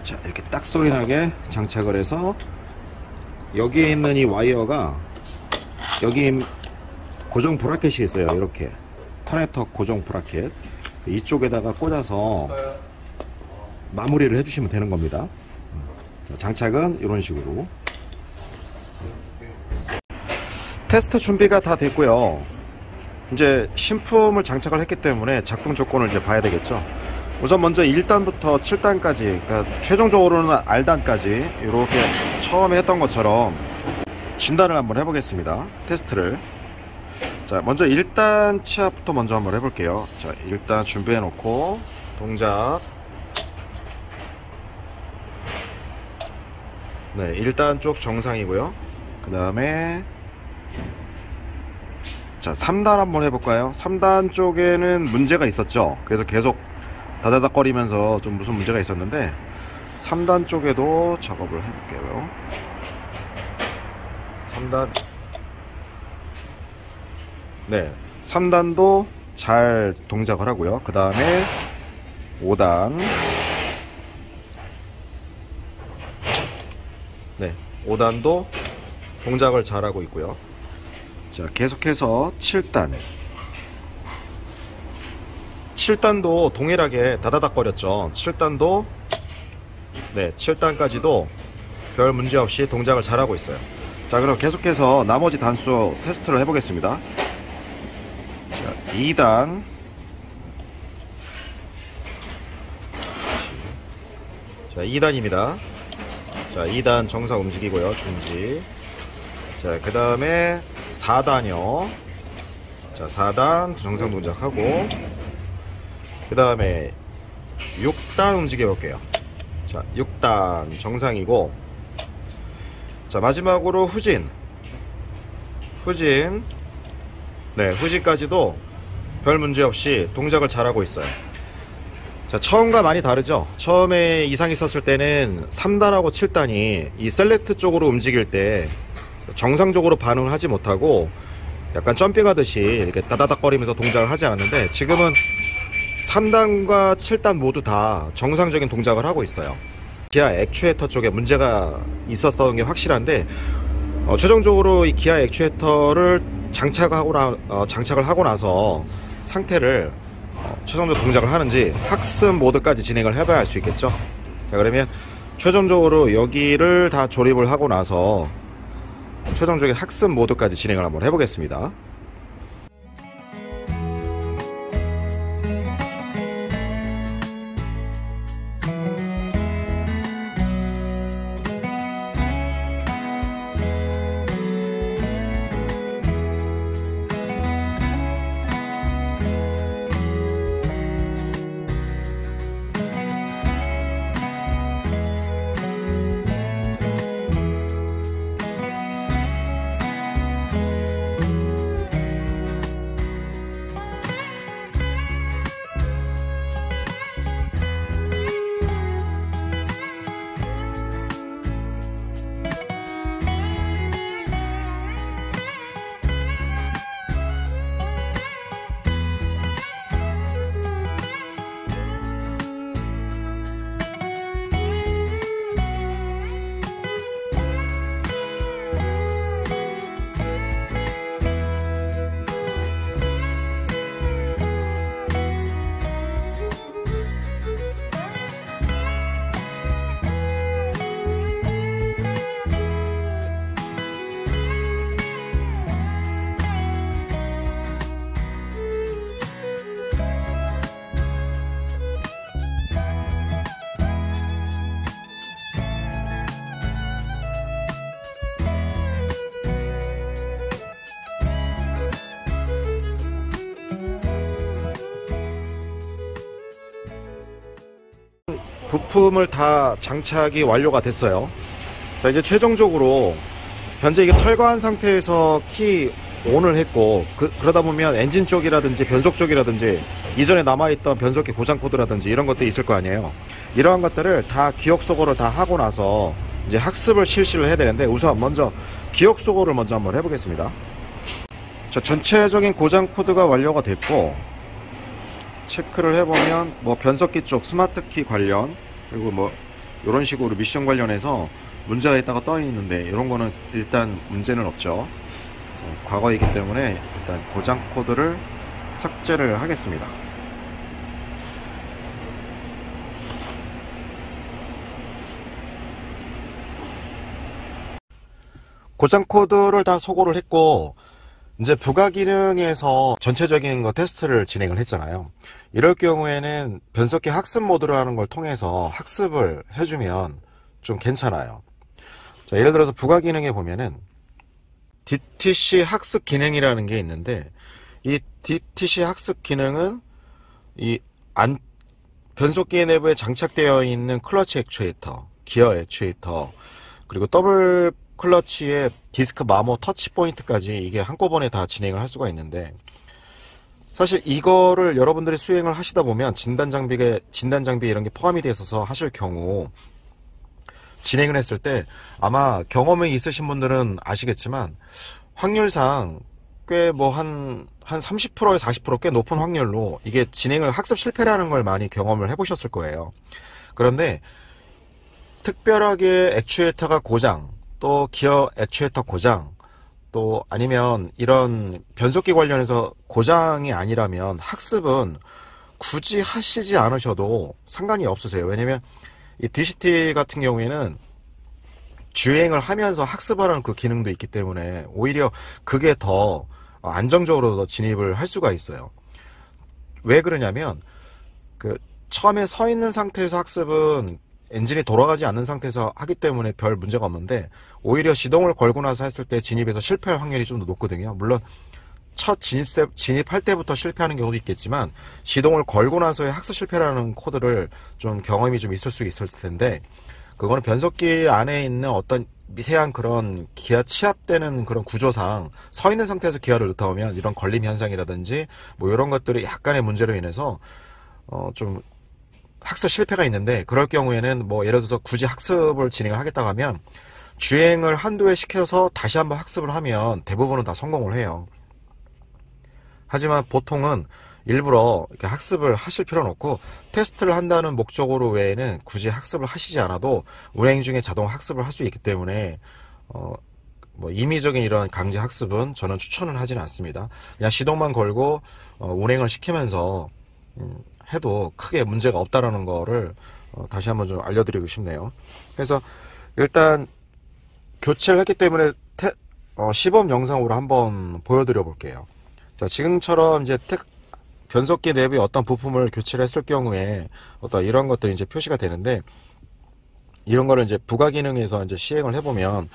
자, 이렇게 딱 소리 나게 장착을 해서, 여기에 있는 이 와이어가 여기 고정 브라켓이 있어요. 이렇게 커넥터 고정 브라켓, 이쪽에다가 꽂아서 마무리를 해주시면 되는 겁니다. 자, 장착은 이런 식으로. 테스트 준비가 다 됐고요. 이제 신품을 장착을 했기 때문에 작동 조건을 이제 봐야 되겠죠. 우선 먼저 1단부터 7단까지, 그러니까 최종적으로는 R단까지 이렇게 처음에 했던 것처럼 진단을 한번 해보겠습니다. 테스트를. 자, 먼저 1단 치압부터 먼저 한번 해볼게요. 자, 일단 준비해 놓고 동작. 네, 1단 쪽 정상이고요. 그 다음에 자, 3단 한번 해볼까요? 3단 쪽에는 문제가 있었죠. 그래서 계속 다다닥 거리면서 좀 무슨 문제가 있었는데, 3단 쪽에도 작업을 해볼게요. 3단. 네, 3단도 잘 동작을 하고요. 그 다음에 5단. 네, 5단도 동작을 잘 하고 있고요. 자, 계속해서 7단. 7단도 동일하게 다다닥 거렸죠. 7단도, 네, 7단까지도 별 문제 없이 동작을 잘 하고 있어요. 자, 그럼 계속해서 나머지 단수 테스트를 해보겠습니다. 자, 2단. 자, 2단입니다. 자, 2단 정상 움직이고요. 중지. 자, 그 다음에 4단이요. 자, 4단 정상 동작하고, 그 다음에 6단 움직여 볼게요. 자, 6단 정상이고, 자, 마지막으로 후진. 네, 후진까지도 별 문제 없이 동작을 잘하고 있어요. 자, 처음과 많이 다르죠? 처음에 이상이 있었을 때는 3단하고 7단이 이 셀렉트 쪽으로 움직일 때 정상적으로 반응을 하지 못하고 약간 점핑하듯이 이렇게 따다닥거리면서 동작을 하지 않았는데, 지금은 3단과 7단 모두 다 정상적인 동작을 하고 있어요. 기아 액추에이터 쪽에 문제가 있었던 게 확실한데, 최종적으로 이 기아 액추에이터를 장착을 하고 나서 상태를 최종적으로 동작을 하는지 학습 모드까지 진행을 해봐야 할 수 있겠죠. 자, 그러면 최종적으로 여기를 다 조립을 하고 나서 최종적인 학습 모드까지 진행을 한번 해보겠습니다. 부품을 다 장착이 완료가 됐어요. 자, 이제 최종적으로 현재 이게 털거한 상태에서 키 ON을 했고, 그러다 보면 엔진 쪽이라든지 변속 쪽이라든지 이전에 남아있던 변속기 고장 코드라든지 이런 것들이 있을 거 아니에요. 이러한 것들을 다 기억 소거를 다 하고 나서 이제 학습을 실시를 해야 되는데, 우선 먼저 기억 소거를 먼저 한번 해보겠습니다. 자, 전체적인 고장 코드가 완료가 됐고, 체크를 해보면 뭐 변속기 쪽 스마트키 관련, 그리고 뭐 이런 식으로 미션 관련해서 문제가 있다가 떠 있는데, 이런 거는 일단 문제는 없죠. 과거이기 때문에 일단 고장 코드를 삭제를 하겠습니다. 고장 코드를 다 소거를 했고, 이제 부가 기능에서 전체적인 거 테스트를 진행을 했잖아요. 이럴 경우에는 변속기 학습 모드라는 걸 통해서 학습을 해주면 좀 괜찮아요. 자, 예를 들어서 부가 기능에 보면은 DTC 학습 기능이라는 게 있는데, 이 DTC 학습 기능은 변속기 내부에 장착되어 있는 클러치 액추에이터, 기어 액추에이터, 그리고 더블 클러치의 디스크 마모 터치 포인트까지 이게 한꺼번에 다 진행을 할 수가 있는데, 사실 이거를 여러분들이 수행을 하시다 보면 진단 장비 이런 게 포함이 되어 있어서 하실 경우 진행을 했을 때 아마 경험이 있으신 분들은 아시겠지만, 확률상 꽤 뭐 한 30%에서 40% 꽤 높은 확률로 이게 학습 실패라는 걸 많이 경험을 해보셨을 거예요. 그런데 특별하게 액추에이터가 고장, 또 기어 액추에이터 고장, 또 아니면 이런 변속기 관련해서 고장이 아니라면 학습은 굳이 하시지 않으셔도 상관이 없으세요. 왜냐면 이 DCT 같은 경우에는 주행을 하면서 학습하라는 그 기능도 있기 때문에 오히려 그게 더 안정적으로 더 진입을 할 수가 있어요. 왜 그러냐면 처음에 서 있는 상태에서 학습은 엔진이 돌아가지 않는 상태에서 하기 때문에 별 문제가 없는데, 오히려 시동을 걸고 나서 했을 때 진입에서 실패할 확률이 좀 더 높거든요. 물론 첫 진입할 때부터 실패하는 경우도 있겠지만, 시동을 걸고 나서의 학습 실패라는 코드를 좀 경험이 좀 있을 수 있을 텐데, 그거는 변속기 안에 있는 어떤 미세한 그런 기아 치압되는 그런 구조상 서 있는 상태에서 기아를 넣다 보면 이런 걸림 현상이라든지 뭐 이런 것들이 약간의 문제로 인해서 좀 학습 실패가 있는데, 그럴 경우에는 뭐 예를 들어서 굳이 학습을 진행을 하겠다고 하면 주행을 한두 회 시켜서 다시 한번 학습을 하면 대부분은 다 성공을 해요. 하지만 보통은 일부러 이렇게 학습을 하실 필요는 없고, 테스트를 한다는 목적으로 외에는 굳이 학습을 하시지 않아도 운행 중에 자동 학습을 할 수 있기 때문에 뭐 임의적인 이런 강제 학습은 저는 추천을 하지는 않습니다. 그냥 시동만 걸고 운행을 시키면서 해도 크게 문제가 없다라는 거를 다시 한번 좀 알려드리고 싶네요. 그래서 일단 교체를 했기 때문에 시범 영상으로 한번 보여드려 볼게요. 자, 지금처럼 이제 변속기 내부의 어떤 부품을 교체를 했을 경우에 어떤 이런 것들이 이제 표시가 되는데, 이런 거를 이제 부가 기능에서 이제 시행을 해보면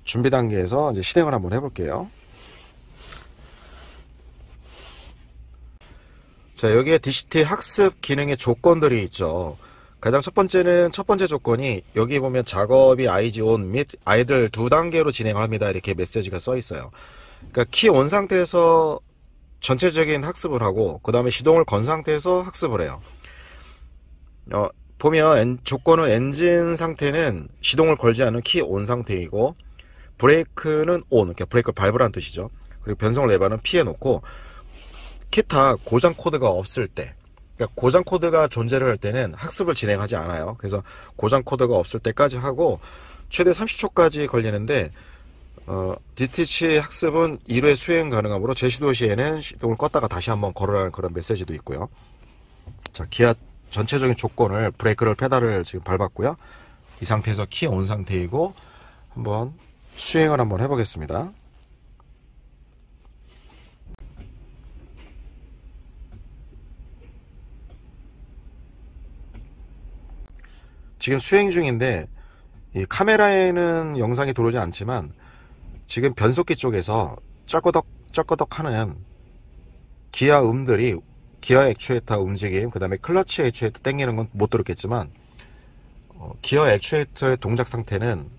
준비 단계에서 이제 실행을 한번 해볼게요. 자, 여기에 DCT 학습 기능의 조건들이 있죠. 가장 첫 번째 조건이 여기 보면 작업이 IG ON 및 아이들 2단계로 진행을 합니다, 이렇게 메시지가 써 있어요. 그러니까 키 온 상태에서 전체적인 학습을 하고, 그 다음에 시동을 건 상태에서 학습을 해요. 보면 조건은 엔진 상태는 시동을 걸지 않은 키 온 상태이고, 브레이크는 온, 그러니까 브레이크를 밟으라는 뜻이죠. 그리고 변속 레버는 피해 놓고, 기타 고장 코드가 없을 때, 그러니까 고장 코드가 존재를 할 때는 학습을 진행하지 않아요. 그래서 고장 코드가 없을 때까지 하고, 최대 30초까지 걸리는데, DTC 학습은 1회 수행 가능하므로 제시도 시에는 시동을 껐다가 다시 한번 걸으라는 그런 메시지도 있고요. 자, 기아 전체적인 조건을, 브레이크를 페달을 지금 밟았고요. 이 상태에서 키 온 상태이고, 한번 수행을 한번 해보겠습니다. 지금 수행 중인데, 이 카메라에는 영상이 들어오지 않지만 지금 변속기 쪽에서 쩔꺼덕 하는 기아 음들이, 기아 액추에이터 움직임, 그 다음에 클러치 액추에이터 당기는 건 못 들었겠지만 기아 액추에이터의 동작 상태는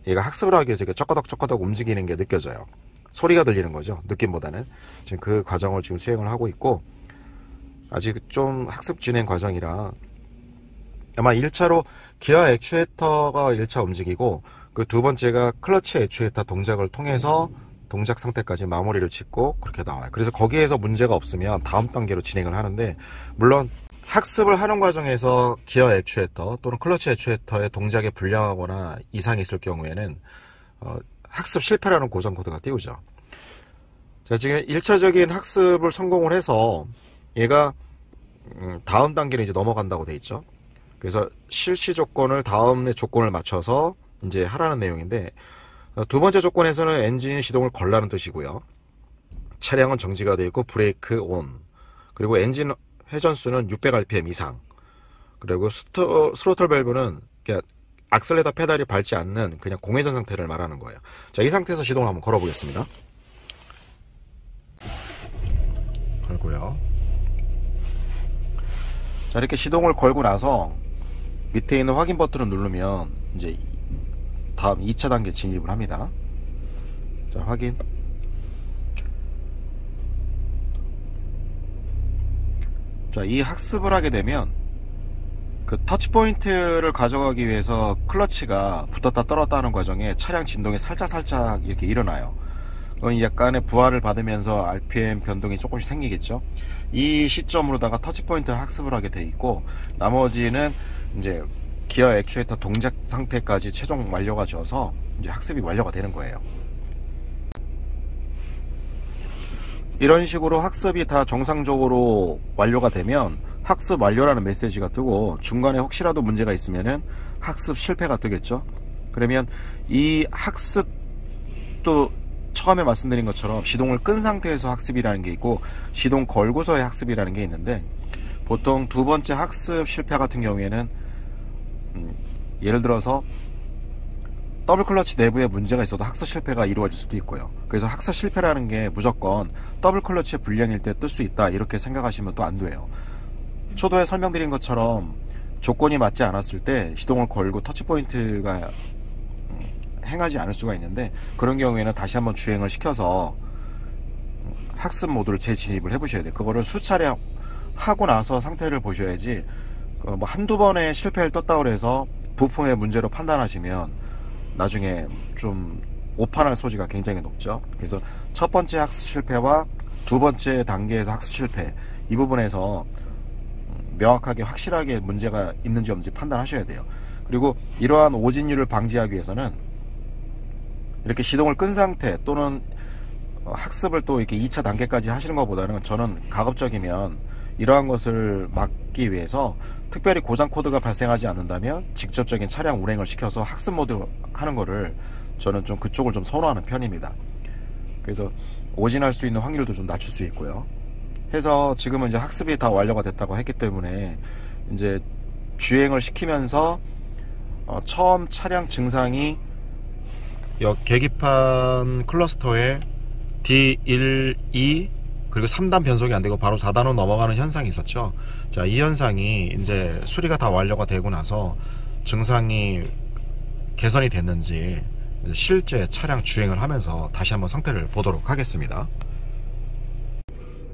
얘가 학습을 하기 위해서 이렇게 쩔꺼덕 움직이는 게 느껴져요. 소리가 들리는 거죠, 느낌보다는. 지금 그 과정을 지금 수행을 하고 있고, 아직 좀 학습 진행 과정이라 아마 1차로 기아 액추에이터가 1차 움직이고, 그 두 번째가 클러치 액추에이터 동작을 통해서 동작 상태까지 마무리를 짓고 그렇게 나와요. 그래서 거기에서 문제가 없으면 다음 단계로 진행을 하는데, 물론 학습을 하는 과정에서 기아 액추에이터 또는 클러치 액추에이터의 동작에 불량하거나 이상이 있을 경우에는 학습 실패라는 고장 코드가 띄우죠. 자, 지금 1차적인 학습을 성공을 해서 얘가 다음 단계로 이제 넘어간다고 돼 있죠. 그래서 실시 조건을 다음의 조건을 맞춰서 이제 하라는 내용인데, 두 번째 조건에서는 엔진 시동을 걸라는 뜻이고요. 차량은 정지가 되어 있고 브레이크 온, 그리고 엔진 회전수는 600rpm 이상, 그리고 스로틀 밸브는 악셀레터 페달이 밟지 않는 그냥 공회전 상태를 말하는 거예요. 자, 이 상태에서 시동을 한번 걸어 보겠습니다. 걸고요. 자, 이렇게 시동을 걸고 나서 밑에 있는 확인 버튼을 누르면 이제 다음 2차 단계 진입을 합니다. 자, 확인. 자, 이 학습을 하게 되면 그 터치 포인트를 가져가기 위해서 클러치가 붙었다 떨었다 하는 과정에 차량 진동이 살짝 이렇게 일어나요. 약간의 부하를 받으면서 RPM 변동이 조금씩 생기겠죠. 이 시점으로다가 터치 포인트를 학습을 하게 돼 있고, 나머지는 이제 기아 액추에이터 동작 상태까지 최종 완료가 되어서 이제 학습이 완료가 되는 거예요. 이런 식으로 학습이 다 정상적으로 완료가 되면 학습 완료라는 메시지가 뜨고, 중간에 혹시라도 문제가 있으면은 학습 실패가 뜨겠죠. 그러면 이 학습도 처음에 말씀드린 것처럼 시동을 끈 상태에서 학습이라는 게 있고, 시동 걸고서의 학습이라는 게 있는데, 보통 두 번째 학습 실패 같은 경우에는 예를 들어서 더블 클러치 내부에 문제가 있어도 학습 실패가 이루어질 수도 있고요. 그래서 학습 실패라는 게 무조건 더블 클러치의 불량일 때 뜰 수 있다 이렇게 생각하시면 또 안 돼요. 초도에 설명드린 것처럼 조건이 맞지 않았을 때 시동을 걸고 터치 포인트가 행하지 않을 수가 있는데, 그런 경우에는 다시 한번 주행을 시켜서 학습 모드를 재진입을 해 보셔야 돼요. 그거를 수차례 하고 나서 상태를 보셔야지, 뭐 한두 번의 실패를 떴다고 해서 부품의 문제로 판단하시면 나중에 좀 오판할 소지가 굉장히 높죠. 그래서 첫 번째 학습 실패와 두 번째 단계에서 학습 실패, 이 부분에서 명확하게 확실하게 문제가 있는지 없는지 판단하셔야 돼요. 그리고 이러한 오진율을 방지하기 위해서는 이렇게 시동을 끈 상태 또는 학습을 또 이렇게 2차 단계까지 하시는 것보다는, 저는 가급적이면 이러한 것을 막기 위해서 특별히 고장 코드가 발생하지 않는다면 직접적인 차량 운행을 시켜서 학습 모드 하는 거를 저는 좀 그쪽을 좀 선호하는 편입니다. 그래서 오진할 수 있는 확률도 좀 낮출 수 있고요. 해서 지금은 이제 학습이 다 완료가 됐다고 했기 때문에 이제 주행을 시키면서 처음 차량 증상이 계기판 클러스터에 D1, 2 그리고 3단 변속이 안되고 바로 4단으로 넘어가는 현상이 있었죠. 자, 이 현상이 이제 수리가 다 완료가 되고 나서 증상이 개선이 됐는지 실제 차량 주행을 하면서 다시 한번 상태를 보도록 하겠습니다.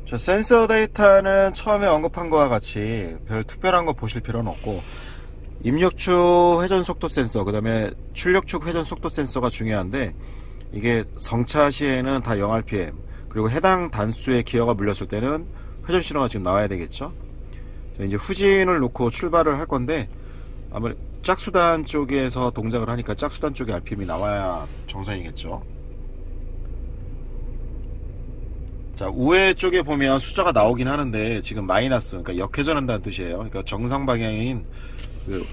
자, 센서 데이터는 처음에 언급한 것과 같이 별 특별한 거 보실 필요는 없고, 입력축 회전속도 센서, 그 다음에 출력축 회전속도 센서가 중요한데, 이게 성차 시에는 다 0rpm, 그리고 해당 단수의 기어가 물렸을 때는 회전 신호가 지금 나와야 되겠죠. 자, 이제 후진을 놓고 출발을 할 건데, 아무래도 짝수단 쪽에서 동작을 하니까 짝수단 쪽에 rpm이 나와야 정상이겠죠. 자, 우회 쪽에 보면 숫자가 나오긴 하는데 지금 마이너스, 그러니까 역회전한다는 뜻이에요. 그러니까 정상 방향인 그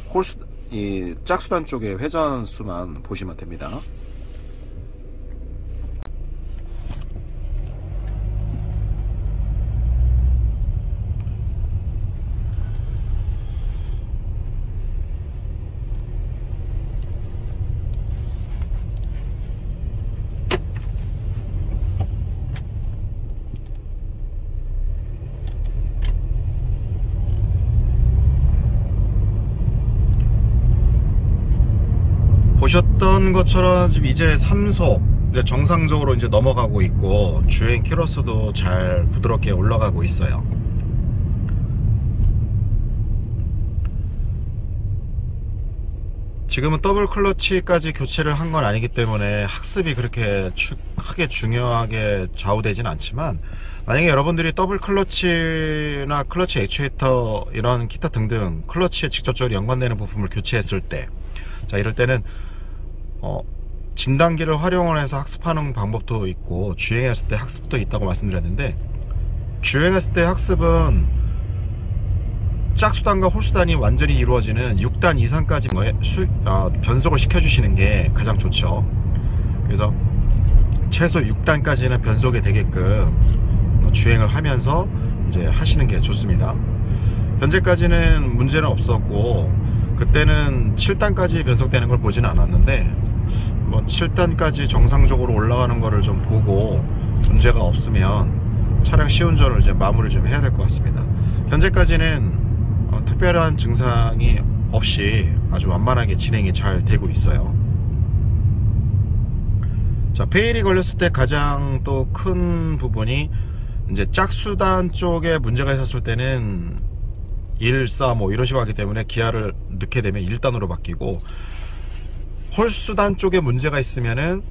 이 짝수단 쪽의 회전 수만 보시면 됩니다. 보셨던 것처럼 지금 이제 3속 정상적으로 이제 넘어가고 있고, 주행 키로수도 잘 부드럽게 올라가고 있어요. 지금은 더블 클러치까지 교체를 한 건 아니기 때문에 학습이 그렇게 크게 중요하게 좌우되진 않지만, 만약에 여러분들이 더블 클러치나 클러치 액추에이터 이런 기타 등등 클러치에 직접적으로 연관되는 부품을 교체했을 때, 자, 이럴 때는 진단기를 활용을 해서 학습하는 방법도 있고 주행했을 때 학습도 있다고 말씀드렸는데, 주행했을 때 학습은 짝수단과 홀수단이 완전히 이루어지는 6단 이상까지 변속을 시켜주시는 게 가장 좋죠. 그래서 최소 6단까지는 변속이 되게끔 주행을 하면서 이제 하시는 게 좋습니다. 현재까지는 문제는 없었고, 그때는 7단까지 변속되는 걸 보지는 않았는데, 뭐 7단까지 정상적으로 올라가는 거를 좀 보고 문제가 없으면 차량 시운전을 이제 마무리를 좀 해야 될 것 같습니다. 현재까지는 특별한 증상이 없이 아주 완만하게 진행이 잘 되고 있어요. 자, 페일이 걸렸을 때 가장 또 큰 부분이 이제 짝수단 쪽에 문제가 있었을 때는 1, 4 뭐 이런 식으로 하기 때문에 기아를 넣게 되면 1단으로 바뀌고, 홀수단 쪽에 문제가 있으면은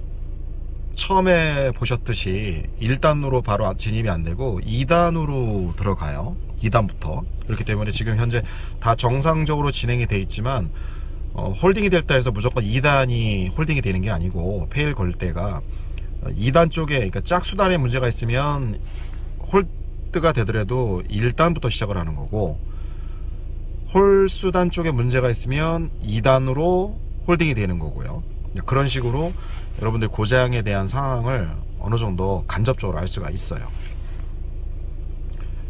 처음에 보셨듯이 1단으로 바로 진입이 안 되고 2단으로 들어가요. 2단부터. 그렇기 때문에 지금 현재 다 정상적으로 진행이 돼 있지만, 홀딩이 됐다 해서 무조건 2단이 홀딩이 되는 게 아니고, 페일 걸 때가 2단 쪽에, 그러니까 짝수단에 문제가 있으면 홀드가 되더라도 1단부터 시작을 하는 거고, 홀수단 쪽에 문제가 있으면 2단으로 홀딩이 되는 거고요. 그런 식으로 여러분들 고장에 대한 상황을 어느 정도 간접적으로 알 수가 있어요.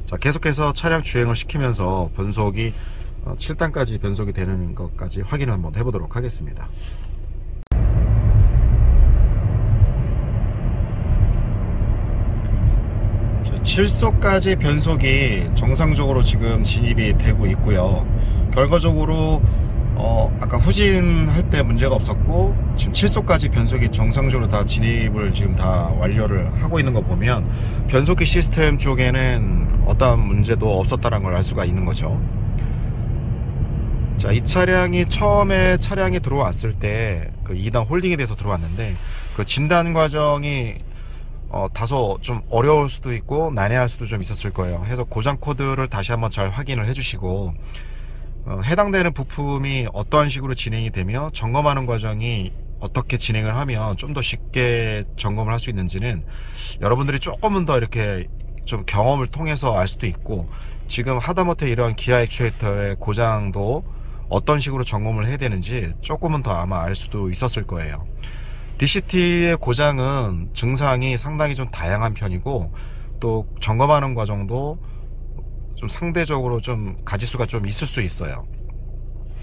자, 계속해서 차량 주행을 시키면서 변속이 7단까지 변속이 되는 것까지 확인을 한번 해보도록 하겠습니다. 7속까지 변속이 정상적으로 지금 진입이 되고 있고요. 결과적으로 아까 후진할 때 문제가 없었고 지금 7속까지 변속이 정상적으로 다 진입을 지금 다 완료를 하고 있는 거 보면 변속기 시스템 쪽에는 어떠한 문제도 없었다는 걸 알 수가 있는 거죠. 자, 이 차량이 처음에 차량이 들어왔을 때 그 2단 홀딩에 대해서 들어왔는데 그 진단 과정이 다소 좀 어려울 수도 있고 난해할 수도 좀 있었을 거예요. 해서 고장 코드를 다시 한번 잘 확인을 해주시고 해당되는 부품이 어떠한 식으로 진행이 되며 점검하는 과정이 어떻게 진행을 하면 좀 더 쉽게 점검을 할 수 있는지는 여러분들이 조금은 더 이렇게 좀 경험을 통해서 알 수도 있고, 지금 하다못해 이런 기아 액추에이터의 고장도 어떤 식으로 점검을 해야 되는지 조금은 더 아마 알 수도 있었을 거예요. DCT의 고장은 증상이 상당히 좀 다양한 편이고 또 점검하는 과정도 좀 상대적으로 좀 가지수가 좀 있을 수 있어요.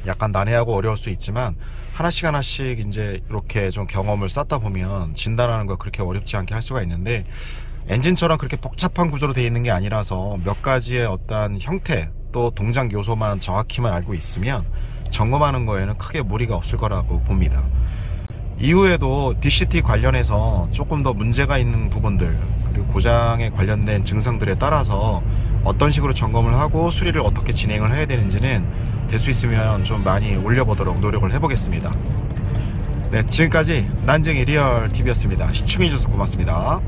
약간 난해하고 어려울 수 있지만 하나씩 하나씩 이제 이렇게 좀 경험을 쌓다 보면 진단하는 거 그렇게 어렵지 않게 할 수가 있는데, 엔진처럼 그렇게 복잡한 구조로 되어 있는 게 아니라서 몇 가지의 어떤 형태 또 동작 요소만 정확히만 알고 있으면 점검하는 거에는 크게 무리가 없을 거라고 봅니다. 이후에도 DCT 관련해서 조금 더 문제가 있는 부분들 그리고 고장에 관련된 증상들에 따라서 어떤 식으로 점검을 하고 수리를 어떻게 진행을 해야 되는지는 될 수 있으면 좀 많이 올려보도록 노력을 해보겠습니다. 네, 지금까지 난쟁이 리얼TV였습니다. 시청해주셔서 고맙습니다.